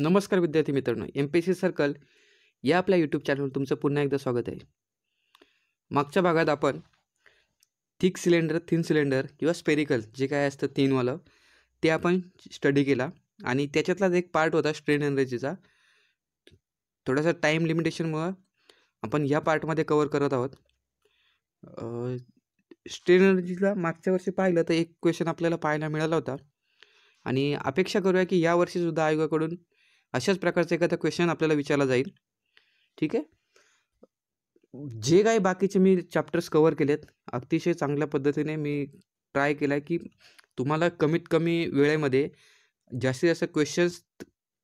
नमस्कार विद्यार्थी मित्रांनो, MPSC सर्कल या आपल्या यूट्यूब चॅनलवर तुमचं पुन्हा एकदा स्वागत आहे. मागच्या भागात आपण थिक सिलेंडर, थिन सिलेंडर किंवा स्पेरिकल जे काय असतं तीनवालं ते आपण स्टडी केला आणि त्याच्यातलाच एक पार्ट होता स्ट्रेन एनर्जीचा. थोडासा टाईम लिमिटेशनमुळं आपण या पार्टमध्ये कवर करत आहोत. स्ट्रेन एनर्जीला मागच्या वर्षी पाहिलं तर एक क्वेश्चन आपल्याला पाहायला मिळाला होता आणि अपेक्षा करूया की यावर्षीसुद्धा आयोगाकडून अशाच प्रकारचा एखादा क्वेश्चन आपल्याला विचारला जाईल. ठीक आहे. जे काही बाकीचे मी चॅप्टर्स कवर केलेत अतिशय चांगल्या पद्धतीने मी ट्राय केला आहे की तुम्हाला कमीत कमी वेळेमध्ये जास्तीत जास्त क्वेश्चन्स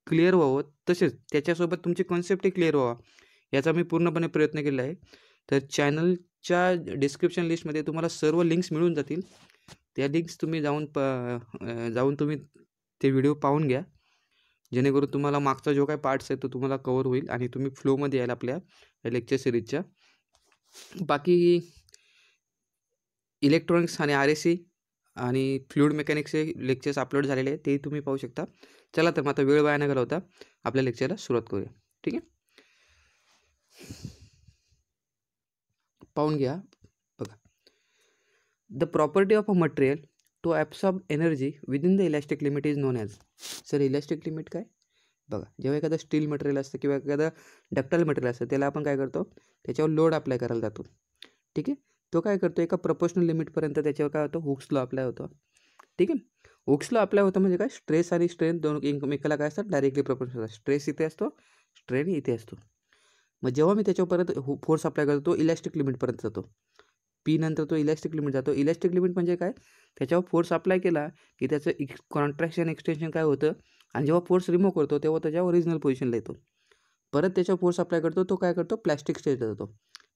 क्लिअर व्हावं, तसेच त्याच्यासोबत तुमची कॉन्सेप्टही क्लिअर व्हावा याचा मी पूर्णपणे प्रयत्न केला आहे. तर चॅनलच्या डिस्क्रिप्शन लिस्टमध्ये तुम्हाला सर्व लिंक्स मिळून जातील. त्या लिंक्स तुम्ही जाऊन तुम्ही ते व्हिडिओ पाहून घ्या, जेणेकरून तुम्हाला मागचा जो काही पार्ट्स आहे तो तुम्हाला कवर होईल आणि तुम्ही फ्लोमध्ये याल आपल्या लेक्चर सिरीजच्या. बाकी इलेक्ट्रॉनिक्स आणि RAC आणि फ्लुइड मेकॅनिक्सचे लेक्चर्स अपलोड झालेले आहेत, ते तुम्ही पाहू शकता. चला तर मग आता वेळ वाया न घालवता आपल्या लेक्चरला सुरुवात करूया. ठीक आहे, पाहून घ्या. बघा, the property of a material to absorb energy within the elastic limit is known as. Sir elastic limit काय? बघा, जेव्हा एखादं स्टील मटेरियल असतं किंवा एखादं डक्टाईल मटेरियल असतं त्याला आपण काय करतो, त्याच्यावर लोड अप्लाय करायला जातो. ठीक आहे, तो काय करतो एका प्रोपोर्शनल लिमिटपर्यंत त्याच्यावर काय होतं, हुक्स लॉ अप्लाय होतो. ठीक आहे, हुक्स लॉ अप्लाय होतं म्हणजे काय, स्ट्रेस आणि स्ट्रेन दोन एकमेकाला काय असतात, डायरेक्टली प्रोपोर्शनल असतात. स्ट्रेस इथे असतो, स्ट्रेन इथे असतो. मग जेव्हा मी त्याच्यावर परत फोर्स अप्लाय करतो तो इलॅस्टिक लिमिटपर्यंत जातो. P नंतर तो इलॅस्टिक लिमिट जातो. इलॅस्टिक लिमिट म्हणजे काय, त्याच्यावर फोर्स अप्लाय केला की त्याचं कॉन्ट्रॅक्शन एक्सटेन्शन काय होतं आणि जेव्हा फोर्स रिमूव्ह करतो तेव्हा त्याच्या ओरिजिनल पोझिशनला येतो. परत त्याच्यावर फोर्स अप्लाय करतो तो काय करतो, प्लॅस्टिक स्टेजला जातो.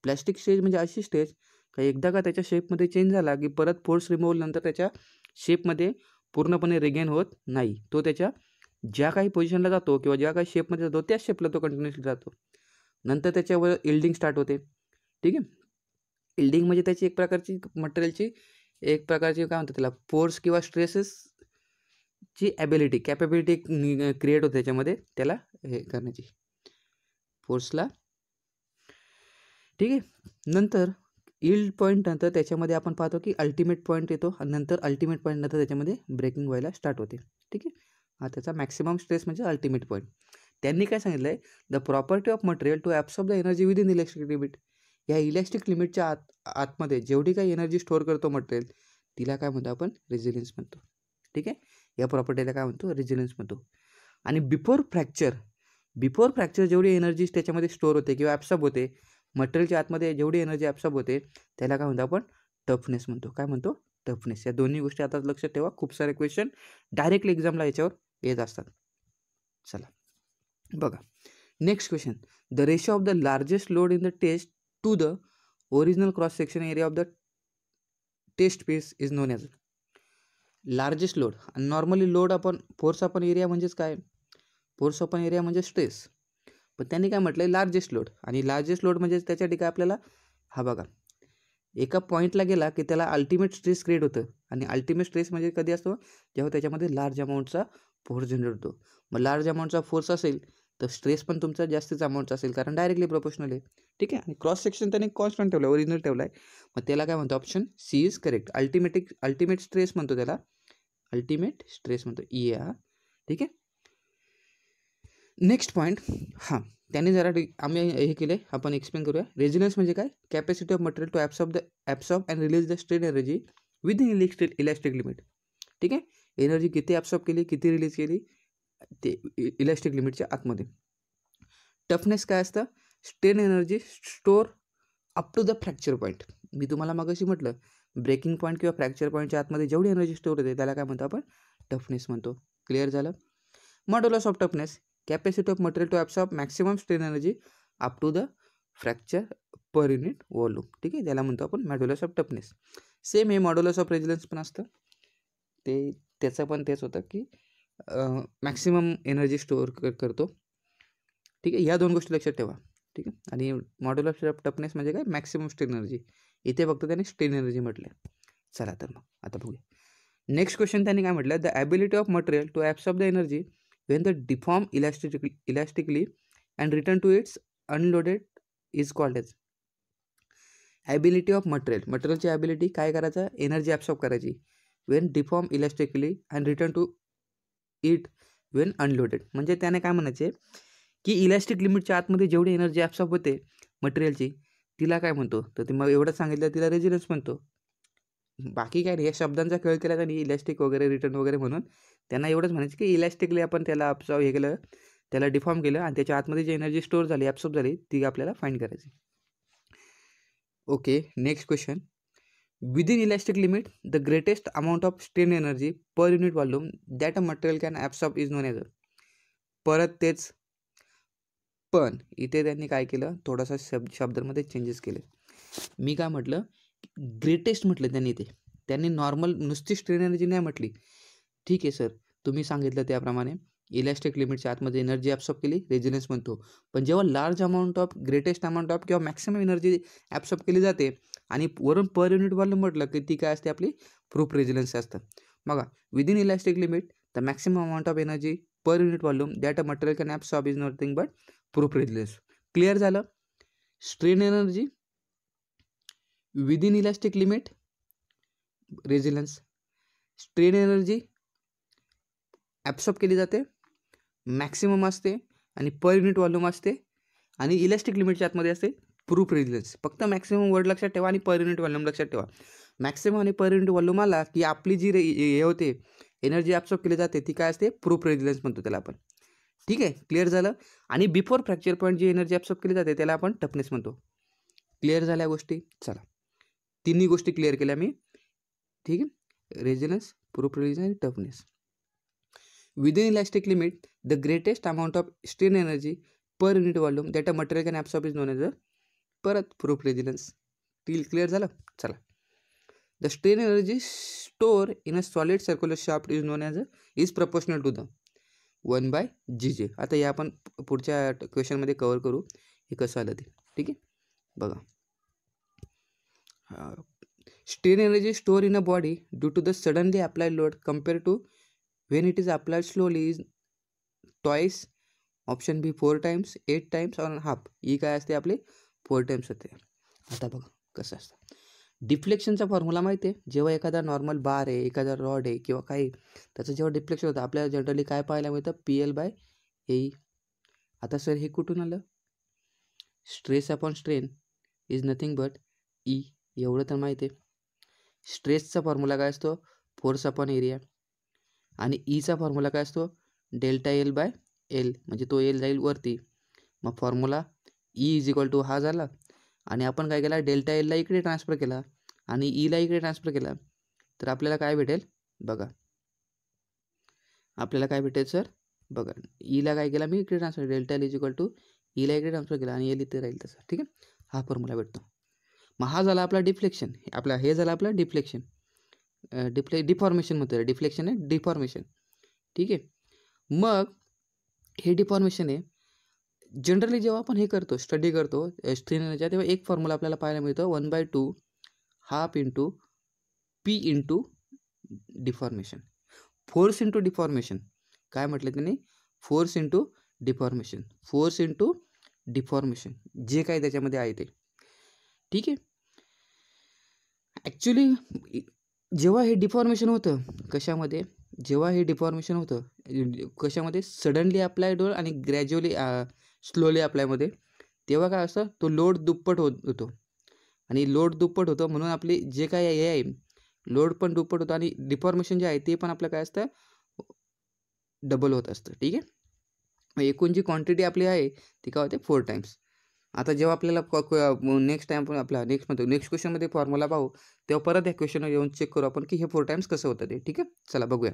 प्लॅस्टिक स्टेज म्हणजे अशी स्टेज का एकदा का त्याच्या शेपमध्ये चेंज झाला की परत फोर्स रिमूव्ह नंतर त्याच्या शेपमध्ये पूर्णपणे रिगेन होत नाही. तो त्याच्या ज्या काही पोझिशनला जातो किंवा ज्या काही शेपमध्ये जातो त्याच शेपला तो कंटिन्युअसली जातो. नंतर त्याच्यावर इल्डिंग स्टार्ट होते. ठीक आहे, इल्डिंग म्हणजे त्याची एक प्रकारची मटेरियलची एक प्रकारची काय म्हणतात त्याला, फोर्स किंवा स्ट्रेसेसची कॅपेबिलिटी क्रिएट होते त्याच्यामध्ये त्याला हे करण्याची फोर्सला. ठीक आहे, नंतर इल्ड पॉईंट नंतर त्याच्यामध्ये आपण पाहतो की अल्टिमेट पॉईंट येतो आणि नंतर अल्टिमेट पॉईंट नंतर त्याच्यामध्ये ब्रेकिंग व्हायला स्टार्ट होते. ठीक आहे, हा त्याचा मॅक्सिमम स्ट्रेस म्हणजे अल्टिमेट पॉईंट. त्यांनी काय सांगितलं आहे, the property of material to absorb the energy within electric limit. या इलॅस्टिक लिमिटच्या आतमध्ये जेवढी काही एनर्जी स्टोअर करतो मटेरियल तिला काय म्हणतो आपण, रेझिलियन्स म्हणतो. ठीक आहे, या प्रॉपर्टीला काय म्हणतो, रेझिलियन्स म्हणतो. आणि बिफोर फ्रॅक्चर जेवढी एनर्जी त्याच्यामध्ये स्टोअर होते किंवा ॲब्सॉर्ब होते, मटेरियलच्या आतमध्ये जेवढी एनर्जी ॲब्सॉर्ब होते त्याला काय म्हणतो आपण, टफनेस म्हणतो. काय म्हणतो, टफनेस. या दोन्ही गोष्टी आता लक्षात ठेवा, खूप सारे क्वेश्चन डायरेक्टली एक्झामला याच्यावर येत असतात. चला बघा, next question, the ratio of the largest load in the test to the original cross section area of the test piece is known as. Largest load, normally load आपण फोर्स आपण area म्हणजेच काय, force आपण area म्हणजे stress, पण त्यांनी काय म्हटलं, लार्जेस्ट लोड. आणि लार्जेस्ट लोड म्हणजे त्याच्यासाठी काय आपल्याला, हा बघा, एका पॉईंटला गेला की त्याला अल्टिमेट स्ट्रेस क्रिएट होतं. आणि अल्टिमेट स्ट्रेस म्हणजे कधी असतो, जेव्हा त्याच्यामध्ये लार्ज अमाऊंटचा फोर्स जनरेट होतो. मग लार्ज अमाऊंटचा फोर्स असेल तर स्ट्रेस पण तुमचा जास्तीचा अमाऊंटचा असेल, कारण डायरेक्टली प्रोपोर्शनल आहे. ठीक आहे, आणि क्रॉस सेक्शन त्याने कॉन्स्टंट ठेवला, ओरिजिनल ठेवला आहे. मग त्याला काय म्हणतो, option C is correct. Ultimate stress म्हणतो त्याला, अल्टिमेट स्ट्रेस म्हणतो, EA. ठीक आहे, नेक्स्ट पॉईंट. हां, त्याने जरा आम्ही हे केले, आपण एक्सप्लेन करूया. रेझिलियन्स म्हणजे काय, capacity of material to absorb and release the strain energy within elastic limit. ठीक आहे, एनर्जी किती ॲब्सॉर्ब केली, किती रिलीज केली ते इलॅस्टिक लिमिटच्या आतमध्ये. टफनेस काय असतं, strain energy store up to the fracture point. मी तुम्हाला मगाशी म्हटलं, ब्रेकिंग पॉईंट किंवा फ्रॅक्चर पॉईंटच्या आतमध्ये जेवढी एनर्जी स्टोअर होते त्याला काय म्हणतो आपण, टफनेस म्हणतो. क्लिअर झालं. Modulus of toughness, capacity of material to absorb maximum strain energy up to the fracture per unit volume. ठीक आहे, त्याला म्हणतो आपण मॉड्युलस ऑफ टफनेस. सेम हे मॉड्युलस ऑफ रेझिलियन्स पण असतं, ते त्याचं पण तेच होतं की मॅक्सिमम एनर्जी स्टोअर करतो. ठीक आहे, या दोन गोष्टी लक्षात ठेवा. ठीक आहे, आणि मॉड्युलस ऑफ टफनेस म्हणजे काय, मॅक्सिमम स्ट्रेन एनर्जी. इथे फक्त त्याने स्ट्रेन एनर्जी म्हटलं. चला तर मग आता बघूया. नेक्स्ट क्वेश्चन त्यांनी काय म्हटलं, the ability of material to absorb the energy when the deform elastically and return to its unloaded is called as ability of मटेरियलची ॲबिलिटी काय करायचं, एनर्जी ॲब्सॉर्ब करायची when deform elastically and return to it when unloaded. म्हणजे त्याने काय म्हणायचे की elastic लिमिटच्या आतमध्ये जेवढी एनर्जी ॲब्सॉर्ब होते मटेरियलची तिला काय म्हणतो, तर ते मग एवढंच सांगितलं तिला रेझिलन्स म्हणतो. बाकी काय नाही, या शब्दांचा खेळ केला त्यांनी इलॅस्टिक वगैरे रिटर्न वगैरे म्हणून. त्यांना एवढंच म्हणायचं की इलॅस्टिकली आपण त्याला ॲब्सॉर्ब हे केलं, त्याला डिफॉर्म केलं आणि त्याच्या आतमध्ये जी एनर्जी स्टोअर झाली ॲब्सॉर्ब झाली ती आपल्याला फाइंड करायची. Okay, next question. Within elastic limit the greatest amount of strain energy per unit volume that a material can absorb is known as. परत तेच, पण इथे त्यांनी काय केलं, थोडासा शब्दांमध्ये चेंजेस केले. मी काय म्हटलं, ग्रेटेस्ट म्हटलं त्यांनी. त्यांनी नॉर्मल नुसती स्ट्रेन एनर्जी नाही म्हटली. ठीक आहे सर, तुम्ही सांगितलं त्याप्रमाणे इलॅस्टिक लिमिटच्या आतमध्ये एनर्जी ॲब्सॉर्ब केली, रेझिलन्स म्हणतो. पण जेव्हा large amount of, greatest amount of किंवा मॅक्सिमम एनर्जी ॲब्सॉर्ब केली जाते आणि वरून पर युनिट व्हॉल्यूम म्हटलं की ती काय असते, आपली प्रूफ रेझिलन्स असतं. बघा, within elastic limit the maximum amount of energy per unit volume that a material can absorb is nothing but proof resilience. Clear झालं. Strain energy within elastic limit resilience, strain energy absorb केली जाते, maximum असते आणि पर unit volume असते आणि elastic लिमिटच्या आतमध्ये असते प्रूफ रेझिलन्स. फक्त मॅक्सिमम वर्ड लक्षात ठेवा आणि पर युनिट व्हॉल्यूम लक्षात ठेवा. मॅक्सिमम आणि पर युनिट व्हॉल्यूम आला की आपली जी हे होते एनर्जी ॲब्सॉर्ब केली जाते ती काय असते, प्रूफ रेझिलन्स म्हणतो त्याला आपण. ठीक आहे, क्लिअर झालं. आणि बिफोर फ्रॅक्चर पॉईंट जी एनर्जी ॲब्सॉर्ब केली जाते त्याला आपण टफनेस म्हणतो. क्लिअर झाल्या गोष्टी. चला, तिन्ही गोष्टी क्लिअर केल्या मी. ठीक आहे, रेझिलन्स, प्रूफ रेझिलन्स आणि toughness. Within elastic limit the greatest amount of strain energy per unit volume that a material can absorb is known as a, परत प्रूफ रेझिलन्स. क्लिअर झालं. चला, the strain energy store in a solid circular shaft is known as a is proportional to the 1/gj. आता हे आपण पुढच्या क्वेश्चनमध्ये cover करू हे कसं आलं ते. ठीक आहे, बघा. Strain energy store in a body due to the suddenly applied load compare to when it is applied slowly is twice, option B 4 times, 8 times और हाफ. ही काय असते आपली 4 times होते. आता बघा कसं असतं. डिफ्लेक्शनचा फॉर्म्युला माहिती आहे. जेव्हा एखादा नॉर्मल बार आहे, एखादा रॉड आहे किंवा काही, त्याचं जेव्हा डिफ्लेक्शन होतं आपल्याला जनरली काय पाहायला मिळतं, PL/AE. आता सर हे कुठून आलं, stress upon strain is nothing but E, एवढं तर माहिती आहे. स्ट्रेसचा फॉर्म्युला काय असतो, फोर्स अपॉन एरिया. आणि ईचा फॉर्म्युला काय असतो, ΔL/L, म्हणजे तो एल जाईल वरती. मग formula E is equal to हा झाला आणि आपण काय केला, ΔLला इकडे ट्रान्सफर केला आणि ईला इकडे ट्रान्सफर केला. तर आपल्याला काय भेटेल बघा, आपल्याला काय भेटेल सर बघा, ईला काय केला मी इकडे transfer, ΔL is equal to ईला इकडे ट्रान्सफर केला आणि एल इथे राहील तसं. ठीक आहे, हा फॉर्म्युला भेटतो. मग हा झाला आपला डिफ्लेक्शन, हे झालं आपलं डिफ्लेक्शन. डिफॉर्मेशन म्हणतो, डिफ्लेक्शन आहे डिफॉर्मेशन. ठीक आहे, मग हे डिफॉर्मेशन आहे. जनरली जेव्हा आपण हे करतो, स्टडी करतो स्ट्रेन एनर्जीचा, तेव्हा एक फॉर्म्युला आपल्याला पाहायला मिळतो, 1/2 half into P into deformation. Force into deformation काय म्हटलं त्यांनी, force into deformation, force into deformation जे काही त्याच्यामध्ये आहे ते. ठीक आहे, ॲक्च्युली जेव्हा हे डिफॉर्मेशन होतं कशामध्ये, जेव्हा हे डिफॉर्मेशन होतं कशामध्ये, सडनली अप्लाइड आणि ग्रॅज्युअली स्लोली अप्लायमध्ये, तेव्हा काय असतं, तो लोड दुप्पट होतो आणि लोड दुप्पट होतो म्हणून आपली जे काय हे आहे लोड पण दुप्पट होतं आणि डिफॉर्मेशन जे आहे ते पण आपलं काय असतं, डबल होत असतं. ठीक आहे, मग एकूण जी क्वांटिटी आपली आहे ती काय होते 4 times. आता जेव्हा आपल्याला नेक्स्ट टाइम पण आपला नेक्स्ट क्वेश्चनमध्ये फॉर्म्युला पाहू तेव्हा परत या क्वेश्चनवर येऊन चेक करू आपण की हे 4 times कसं होतं ते. ठीक आहे, चला बघूया.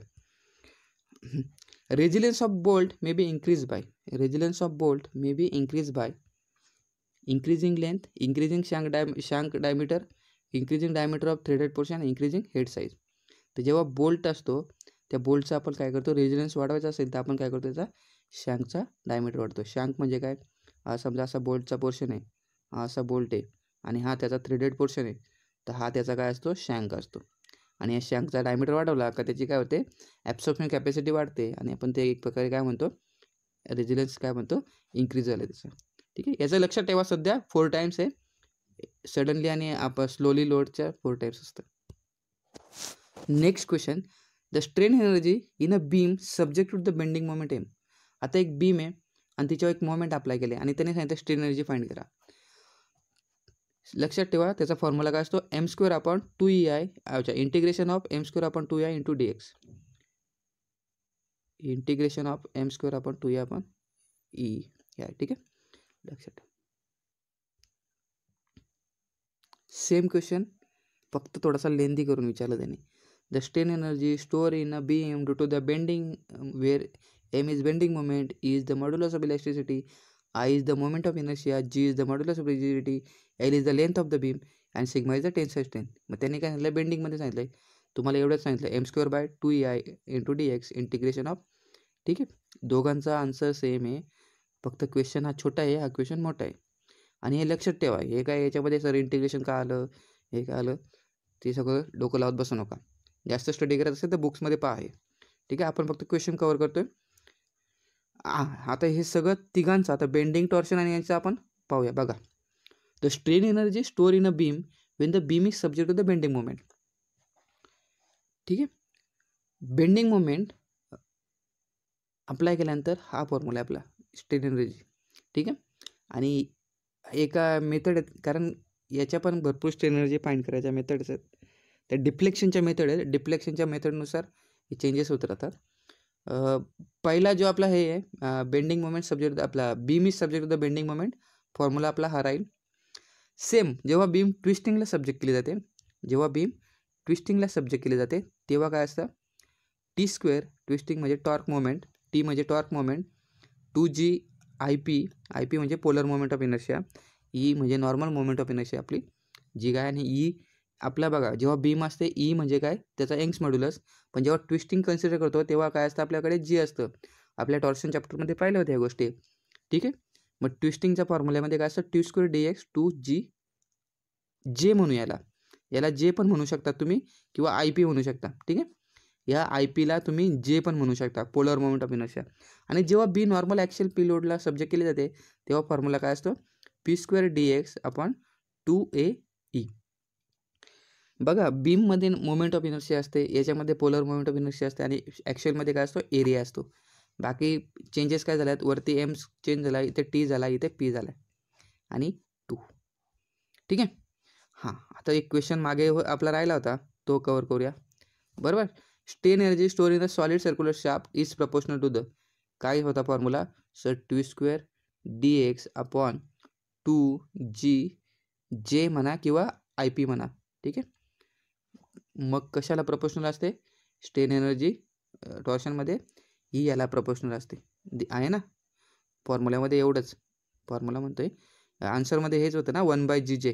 Resilience of bolt may be increase by, resilience of bolt may be increase by increasing length, increasing shank diameter, increasing diameter of threaded portion, increasing head size. तर जेव्हा बोल्ट असतो त्या बोल्टचा आपण काय करतो, रेझिलियन्स वाढवायचा असेल तर आपण काय करतो, त्याचा शँकचा डायमीटर वाढतो. शँक म्हणजे काय, हा समजा असा बोल्टचा पोर्शन आहे, हा असा बोल्ट आहे आणि हा त्याचा थ्रेडेड पोर्शन आहे, तर हा त्याचा काय असतो, शँक असतो. आणि या शँकचा डायमीटर वाढवला का त्याची काय होते, ॲब्सॉर्प्शन कॅपॅसिटी वाढते आणि आपण ते एक प्रकारे काय म्हणतो, रेझिलियन्स काय म्हणतो, इन्क्रीज झालं त्याचं. ठीक आहे, याचं लक्षात ठेवा, सध्या 4 टाइम्स आहे सडनली आणि आपण स्लोली लोडच्या 4 टाइम्स असतं. Next question, the strain energy in a beam subject to the bending moment M. आता एक बीम आहे आणि तिच्यावर एक मोमेंट अप्लाय केले आणि त्याने सांगितलं स्ट्रेन एनर्जी फाइंड करा. लक्षात ठेवा त्याचा फॉर्म्युला काय असतो, m² अपॉन 2EI, अच्छा, integration of m² upon 2EI into dx. Integration of m² upon 2EI upon EI. ठीक आहे, लक्षात ठेवा. सेम क्वेश्चन फक्त थोडासा लेंदी करून विचारलं त्याने. The strain energy store in a beam due to the bending where m is bending moment, E is the modulus of elasticity, I is the moment of inertia, G is the modulus of rigidity, L is the length of the beam and sigma is the tensile strength. मग त्यांनी काय सांगितलं, बेंडिंगमध्ये सांगितलं आहे, तुम्हाला एवढंच सांगितलं m²/2EI into dx integration of. ठीक आहे, दोघांचा आन्सर सेम आहे, फक्त क्वेश्चन हा छोटा आहे, हा क्वेश्चन मोठा आहे. आणि हे लक्षात ठेवा, हे काय याच्यामध्ये सर इंटिग्रेशन का आलं, हे काय आलं, ते सगळं डोकं लावत बसू नका. जास्त स्टडी करत असेल तर बुक्समध्ये पहा आहे. ठीक आहे, आपण फक्त क्वेश्चन कव्हर करतोय. आता हे सगळं तिघांचं, आता बेंडिंग, टॉर्शन आणि यांचं आपण पाहूया. बघा, the strain energy store in a beam when the beam is subject to the bending moment. ठीक आहे, बेंडिंग मोमेंट अप्लाय केल्यानंतर हा फॉर्म्युला आहे आपला स्ट्रेन एनर्जी. ठीक आहे, आणि एका मेथड आहेत, कारण याच्या पण भरपूर स्ट्रेन एनर्जी फाइंड करायच्या मेथड्स आहेत. त्या डिफ्लेक्शनच्या मेथड आहे, डिफ्लेक्शनच्या मेथडनुसार हे चेंजेस होत राहतात. पहिला जो आपला हे आहे बेंडिंग मोमेंट सब्जेक्ट, आपला beam is subject to the bending moment, formula आपला हा राहील. सेम जेव्हा बीम ट्विस्टिंगला सब्जेक्ट केली जाते, जेव्हा बीम ट्विस्टिंगला सब्जेक्ट केली जाते तेव्हा काय असतं, T² ट्विस्टिंग म्हणजे टॉर्क मोमेंट, T म्हणजे torque moment, 2G IP, IP म्हणजे polar moment of inertia, E म्हणजे नॉर्मल मोमेंट ऑफ इनर्शिया आपली जी काय, आणि E आपला बघा जेव्हा बीम असते E म्हणजे काय, त्याचा यंग्स मॉड्युलस. पण जेव्हा ट्विस्टिंग कन्सिडर करतो तेव्हा काय असतं, आपल्याकडे G असतं. आपल्या टॉर्शन चॅप्टरमध्ये पाहिलं होत्या या गोष्टी. ठीक आहे, मग ट्विस्टिंगच्या फॉर्म्युल्यामध्ये काय असतं, T² dx 2G J म्हणू याला, याला J पण म्हणू शकता तुम्ही किंवा IP म्हणू शकता. ठीक आहे, या IP ला तुम्ही J पण म्हणू शकता, पोलर मोमेंट ऑफ इनर्शिया. आणि जेव्हा बी नॉर्मल ॲक्सियल पी लोडला सब्जेक्ट केली जाते तेव्हा फॉर्म्युला काय असतो, P² dx अपॉन 2AE. बघा, बीममध्ये मोमेंट ऑफ इनर्शिया असते, याच्यामध्ये पोलर मोमेंट ऑफ इनर्शिया असते, आणि ॲक्च्युअलमध्ये काय असतो, एरिया असतो. बाकी चेंजेस काय झाल्यात, वरती M चेंज झाला, इथे T झाला, इथे P झाला आणि 2. ठीक आहे, हां, आता एक क्वेश्चन मागे आपला राहिला होता तो कव्हर करूया. बरोबर, strain energy store in the solid circular shaft is proportional to the, काय होता formula sir, T² dx upon 2G म्हणा किंवा IP म्हणा. ठीक आहे, मग कशाला प्रपोर्शनल असते, स्ट्रेन एनर्जी टॉर्शनमध्ये ही याला प्रपोर्शनल असते, आहे ना. फॉर्म्युल्यामध्ये एवढंच, फॉर्म्युला म्हणतोय, आन्सरमध्ये हेच होतं ना, 1/GJ,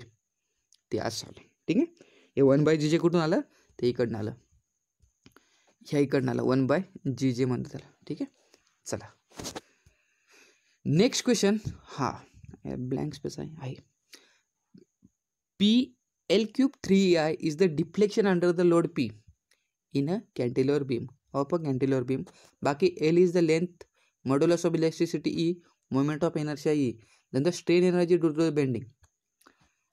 ते असं आलं. ठीक आहे, हे 1/GJ कुठून आलं, ते इकडनं आलं, ह्या इकडनं आलं, 1/GJ म्हणतं त्याला. ठीक आहे, चला नेक्स्ट क्वेश्चन. हा ब्लँक स्पेस आहे. PL³ 3EI is the deflection under the load P in a cantilever beam of a cantilever beam. बाकी L is the length, modulus of elasticity E, moment of inertia E, then the strain energy due to the bending.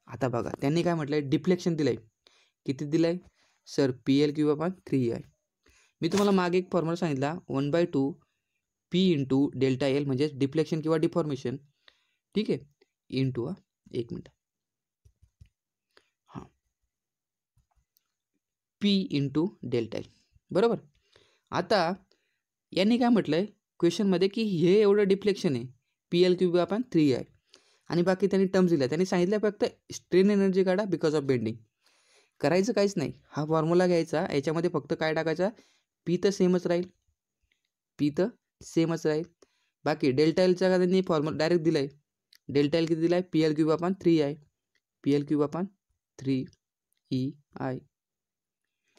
आता बघा त्यांनी काय म्हटलंय, deflection दिलंय, किती दिलंय sir, PL³ upon 3EI. मी तुम्हाला मागे एक फॉर्म्युला सांगितला, 1/2 P इंटू डेल्टा L म्हणजे डिफ्लेक्शन किंवा डिफॉर्मेशन. ठीक आहे, इंटू, एक मिनिट, हां, P इंटू डेल्टा L. बरोबर, आता यांनी काय म्हटलंय क्वेश्चनमध्ये की हे एवढं डिफ्लेक्शन आहे, PL³ अपॉन 3EI, आणि बाकी त्यांनी टर्म्स दिल्या, त्यांनी सांगितलं फक्त स्ट्रेन एनर्जी काढा बिकॉज ऑफ बेंडिंग. करायचं काहीच नाही, हा फॉर्म्युला घ्यायचा, याच्यामध्ये फक्त काय टाकायचा, P तर सेमच राहील, P तर सेमच राहील. बाकी डेल्टा Lचा का त्यांनी फॉर्म्युला डायरेक्ट दिलाय, डेल्टा L किती दिलाय, PL³ upon 3EI, PL³ upon 3EI.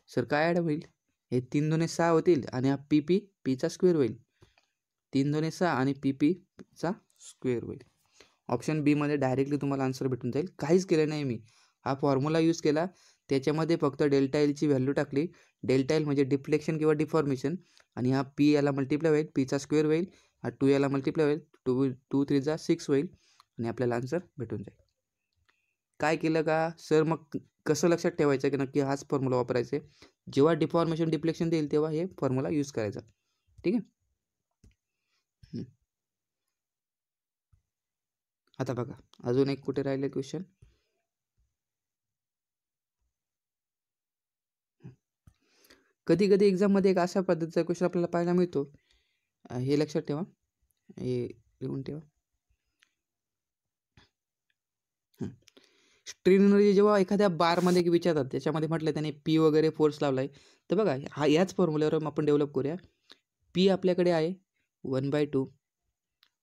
Sir काय ॲड होईल, हे 3 2 6 होतील आणि हा Pचा स्क्वेअर होईल, 3 2 6 आणि Pचा स्क्वेअर होईल. ऑप्शन बी मध्ये डायरेक्टली तुम्हाला आन्सर भेटून जाईल. काहीच केलं नाही मी, हा फॉर्म्युला यूज केला, त्याच्यामध्ये फक्त डेल्टा एलची व्हॅल्यू टाकली. डेल्टा एल म्हणजे डिफ्लेक्शन किंवा डिफॉर्मेशन, आणि हा पी याला मल्टिप्लाय होईल, पीचा स्क्वेअर होईल, हा 2 याला मल्टिप्लाय होईल, 2 3 जा 6 होईल, आणि आपल्याला आन्सर भेटून जाईल. काय केलं का सर, मग कसं लक्षात ठेवायचं की नक्की हाच फॉर्म्युला वापरायचा आहे. जेव्हा डिफॉर्मेशन डिफ्लेक्शन देईल तेव्हा हे फॉर्म्युला यूज करायचा. ठीक आहे. आता बघा अजून एक कुठे राहिले क्वेश्चन. कधी कधी एक्झाममध्ये एक अशा पद्धतीचा क्वेश्चन आपल्याला पाहायला मिळतो, हे लक्षात ठेवा, हे लिहून ठेवा. स्ट्रेन एनर्जी जेव्हा एखाद्या बारमध्ये विचारतात, त्याच्यामध्ये म्हटलं त्याने पी वगैरे फोर्स लावलाय, तर बघा हा याच फॉर्म्युल्यावर आपण डेव्हलप करूया. पी आपल्याकडे आहे 1/2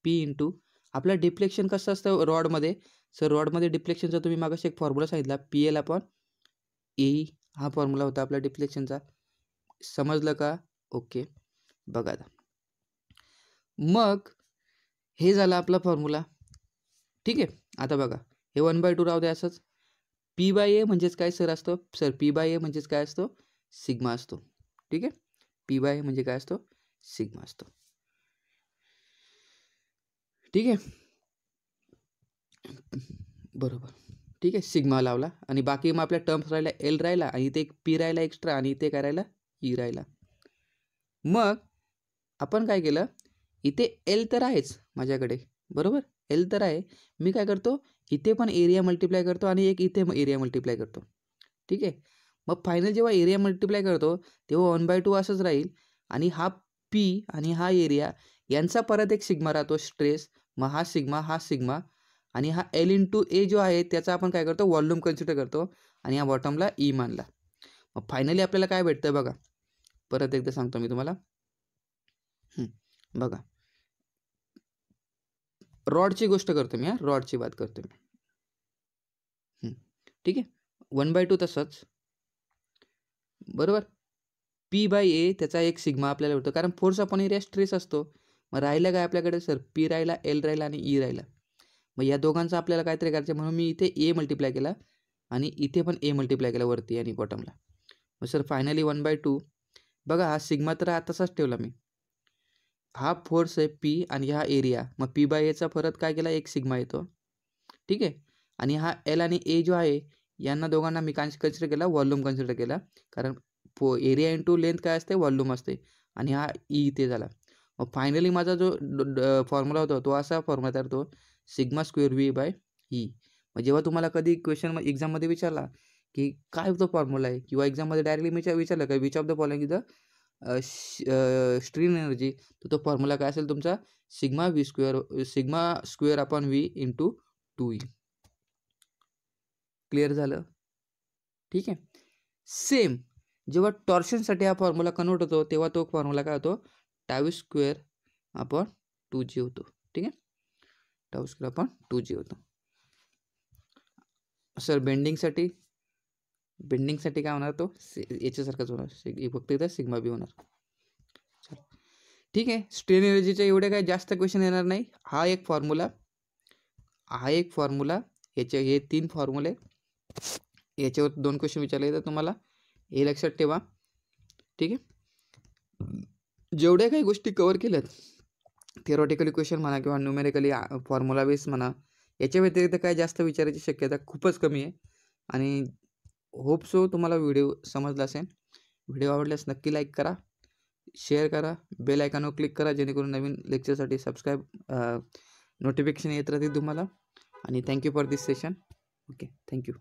पी इंटू आपला डिफ्लेक्शन कसं असतं रॉडमध्ये. सर रॉडमध्ये डिफ्लेक्शनचा तुम्ही मागाशी एक फॉर्म्युला सांगितला, पी एल अपॉन ए, हा फॉर्म्युला होता आपला डिफ्लेक्शनचा. समजलं का? ओके. बघा आता मग हे झालं आपला फॉर्म्युला. ठीक आहे. आता बघा हे 1/2 राहू द्या असंच. पी बाय ए म्हणजेच काय सर असतो? सर पी बाय ए म्हणजेच काय असतो? सिग्मा असतो. ठीक आहे. पी बाय ए म्हणजे काय असतो? सिग्मा असतो. ठीक आहे. बरोबर. ठीक आहे. सिग्मा लावला आणि बाकी मग आपल्या टर्म्स राहिला एल राहिला, आणि इथे एक पी राहिला एक्स्ट्रा, आणि इथे काय राहिला? ई राहिला. मग आपण काय केलं, इथे एल तर आहेच माझ्याकडे, बरोबर, एल तर आहे. मी काय करतो, इथे पण एरिया मल्टिप्लाय करतो आणि एक इथे एरिया मल्टिप्लाय करतो. ठीक आहे. मग फायनल जेव्हा एरिया मल्टिप्लाय करतो तेव्हा 1/2 असंच राहील, आणि हा पी आणि हा एरिया यांचा परत एक सिग्मा राहतो स्ट्रेस. मग हा सिग्मा, आणि हा एल इंटू ए जो आहे त्याचा आपण काय करतो, व्हॉल्यूम कन्सिडर करतो, आणि या बॉटमला ई मानला. मग फायनली आपल्याला काय भेटतं बघा, परत एकदा सांगतो मी तुम्हाला. बघा रॉडची गोष्ट करतो मी, रॉडची बात करतो मी. ठीक आहे. 1/2 तसंच, बरोबर. पी बाय ए त्याचा एक सिग्मा आपल्याला भेटतो, कारण फोर्स अपॉन एरिया स्ट्रेस असतो. मग राहिलं काय आपल्याकडे सर, पी राहिला, एल राहिला, आणि ई राहिला. मग या दोघांचं आपल्याला काहीतरी करायचं, म्हणून मी इथे ए मल्टिप्लाय केला आणि इथे पण ए मल्टिप्लाय केला वरती आणि बॉटमला. मग सर फायनली 1/2. बघा हा सिग्मा तर तसाच ठेवला मी. हा फोर्स आहे पी आणि हा एरिया, मग पी बाय एचा परत काय केला, एक सिग्मा येतो. ठीक आहे. आणि हा एल आणि ए जो आहे यांना दोघांना मी कन्सिडर केला, व्हॉल्यूम कन्सिडर केला, कारण एरिया इंटू लेंथ काय असते, व्हॉल्यूम असते, आणि हा ई इथे झाला. मग फायनली माझा जो फॉर्म्युला होता तो असा फॉर्म्युला तयार होतो, sigma square V by E. मग जेव्हा तुम्हाला कधी क्वेश्चन एक्झाममध्ये विचारला की काय तो फॉर्म्युला आहे, किंवा एक्झाममध्ये डायरेक्टली विचारलं का which of the following is the strain energy, तर तो फॉर्म्युला काय असेल तुमचा, sigma square upon V into 2ई. क्लिअर झालं? ठीक आहे. सेम जेव्हा टॉर्शनसाठी हा फॉर्म्युला कन्वर्ट होतो तेव्हा तो फॉर्म्युला काय होतो, टाऊ स्क्वेअर अपॉन 2g होतो. ठीक आहे. टाऊ स्क्वेअर अपॉन 2g होतो. सर बेंडिंगसाठी काय होणार, तो याच्यासारखाच होणार, फक्त इथं सिग्मा बी होणार. ठीक आहे. स्ट्रेन एनर्जीचे एवढे काही जास्त क्वेश्चन येणार नाही. हा एक फॉर्म्युला, याचे हे 3 फॉर्म्युले, याच्यावर 2 क्वेश्चन विचारले येतात तुम्हाला, हे लक्षात ठेवा. ठीक आहे. जेवढ्या काही गोष्टी कव्हर केल्यात, थिअरॉटिकली क्वेश्चन म्हणा किंवा न्यूमेरिकली फॉर्म्युला बेस म्हणा, याच्या व्यतिरिक्त काय जास्त विचारायची शक्यता खूपच कमी आहे. आणि होप सो तुम्हाला व्हिडिओ समजला असेल. व्हिडिओ आवडल्यास नक्की लाईक करा, शेअर करा, बेल आयकॉनवर क्लिक करा, जेणेकरून नवीन लेक्चरसाठी नोटिफिकेशन येत राहतील तुम्हाला. आणि thank you for this session. Okay, thank you.